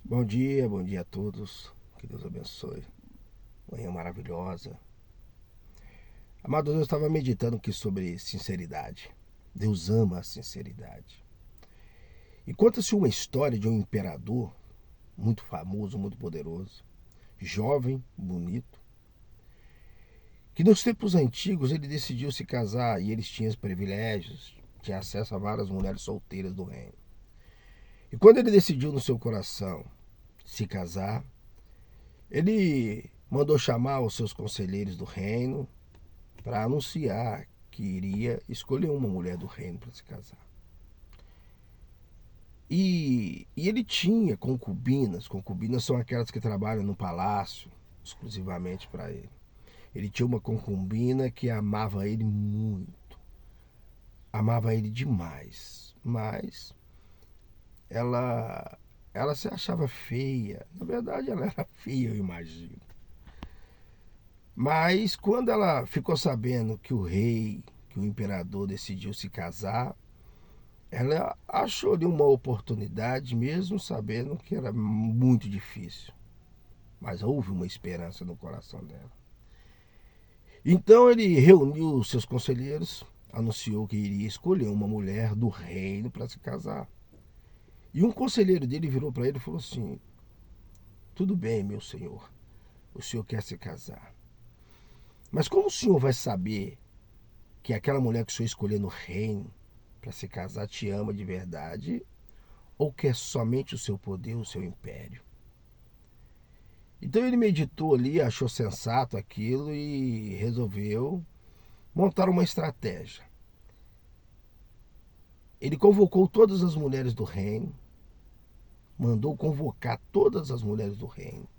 Bom dia a todos. Que Deus abençoe. Manhã maravilhosa. Amado Deus, eu estava meditando aqui sobre sinceridade. Deus ama a sinceridade. E conta-se uma história de um imperador muito famoso, muito poderoso, jovem, bonito, que nos tempos antigos ele decidiu se casar e eles tinham privilégios, tinha acesso a várias mulheres solteiras do reino. E quando ele decidiu no seu coração se casar, ele mandou chamar os seus conselheiros do reino para anunciar que iria escolher uma mulher do reino para se casar. E ele tinha concubinas. Concubinas são aquelas que trabalham no palácio exclusivamente para ele. Ele tinha uma concubina que amava ele muito, amava ele demais, mas ela ela se achava feia. Na verdade, ela era feia, eu imagino. Mas quando ela ficou sabendo que o rei, que o imperador decidiu se casar, ela achou ali uma oportunidade, mesmo sabendo que era muito difícil. Mas houve uma esperança no coração dela. Então ele reuniu os seus conselheiros, anunciou que iria escolher uma mulher do reino para se casar. E um conselheiro dele virou para ele e falou assim: tudo bem, meu senhor, o senhor quer se casar. Mas como o senhor vai saber que aquela mulher que o senhor escolher no reino para se casar te ama de verdade ou quer somente o seu poder, o seu império? Então ele meditou ali, achou sensato aquilo e resolveu montar uma estratégia. Ele convocou todas as mulheres do reino, mandou convocar todas as mulheres do reino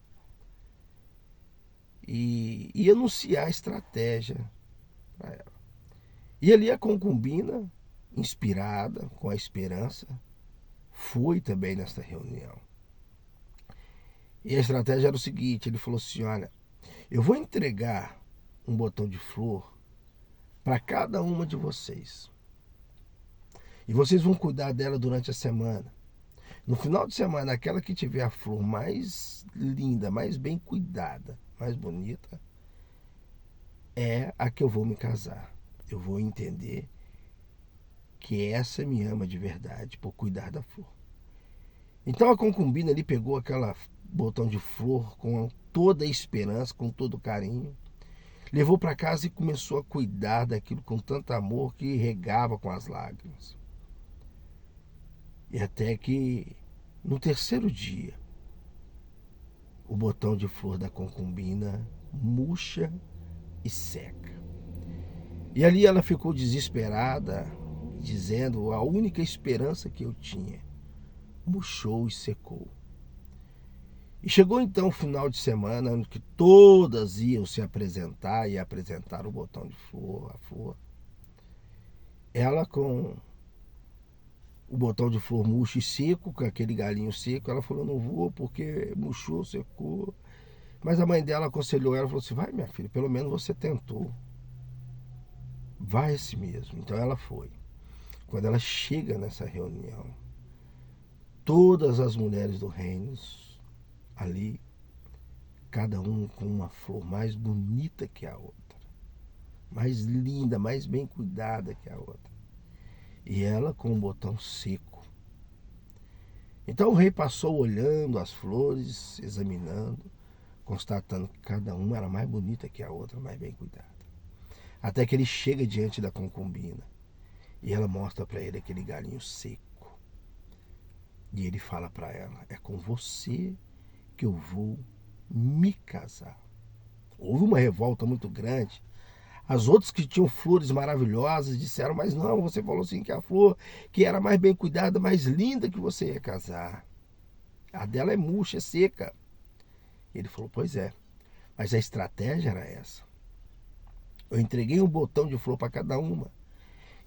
e anunciar a estratégia para ela. E ali a concubina, inspirada com a esperança, foi também nesta reunião. E a estratégia era o seguinte: ele falou assim: olha, eu vou entregar um botão de flor para cada uma de vocês. E vocês vão cuidar dela durante a semana. No final de semana, aquela que tiver a flor mais linda, mais bem cuidada, mais bonita, é a que eu vou me casar. Eu vou entender que essa me ama de verdade por cuidar da flor. Então a concubina ali pegou aquela botão de flor com toda a esperança, com todo o carinho, levou para casa e começou a cuidar daquilo com tanto amor que regava com as lágrimas. E até que no terceiro dia, o botão de flor da concubina murcha e seca. E ali ela ficou desesperada, dizendo: a única esperança que eu tinha murchou e secou. E chegou então o final de semana, em que todas iam se apresentar e apresentar o botão de flor, a flor. Ela com o botão de flor murcho e seco, com aquele galinho seco, ela falou: não vou porque murchou, secou. Mas a mãe dela aconselhou ela, falou assim: vai, minha filha, pelo menos você tentou. Vai esse mesmo. Então ela foi. Quando ela chega nessa reunião, todas as mulheres do reino ali, cada uma com uma flor mais bonita que a outra, mais linda, mais bem cuidada que a outra. E ela com um botão seco. Então o rei passou olhando as flores, examinando, constatando que cada uma era mais bonita que a outra, mais bem cuidada. Até que ele chega diante da concubina e ela mostra para ele aquele galinho seco. E ele fala para ela: é com você que eu vou me casar. Houve uma revolta muito grande. As outras que tinham flores maravilhosas disseram: mas não, você falou assim que a flor que era mais bem cuidada, mais linda que você ia casar. A dela é murcha, é seca. Ele falou: pois é, mas a estratégia era essa. Eu entreguei um botão de flor para cada uma,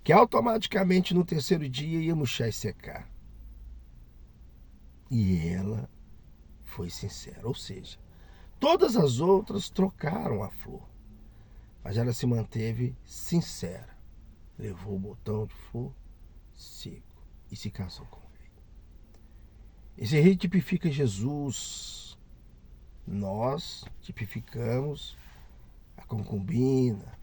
que automaticamente no terceiro dia ia murchar e secar. E ela foi sincera, ou seja, todas as outras trocaram a flor, mas ela se manteve sincera. Levou o botão de flor seco e se casou com ele. Esse rei tipifica Jesus. Nós tipificamos a concubina.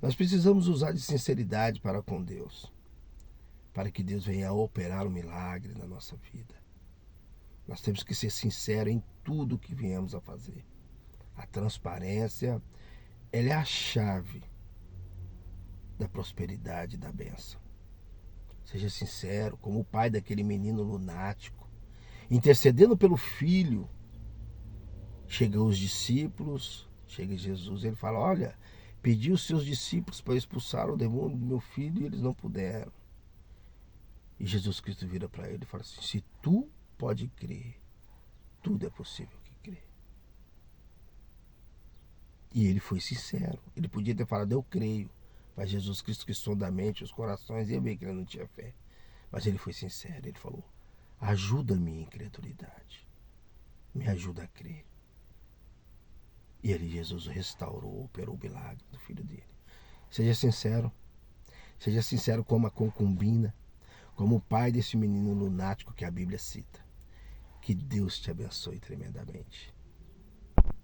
Nós precisamos usar de sinceridade para com Deus, para que Deus venha a operar um milagre na nossa vida. Nós temos que ser sinceros em tudo que viemos a fazer. A transparência, ela é a chave da prosperidade e da bênção. Seja sincero, como o pai daquele menino lunático, intercedendo pelo filho. Chegam os discípulos, chega Jesus, ele fala: olha, pedi os seus discípulos para expulsar o demônio do meu filho e eles não puderam. E Jesus Cristo vira para ele e fala assim: se tu pode crer, tudo é possível que crê. E ele foi sincero. Ele podia ter falado: eu creio. Mas Jesus Cristo, que sonda a mente, os corações, ia ver que ele não tinha fé. Mas ele foi sincero. Ele falou: ajuda a minha incredulidade. Me ajuda a crer. E ali Jesus restaurou, operou o milagre do filho dele. Seja sincero. Seja sincero como a concubina, como o pai desse menino lunático que a Bíblia cita. Que Deus te abençoe tremendamente.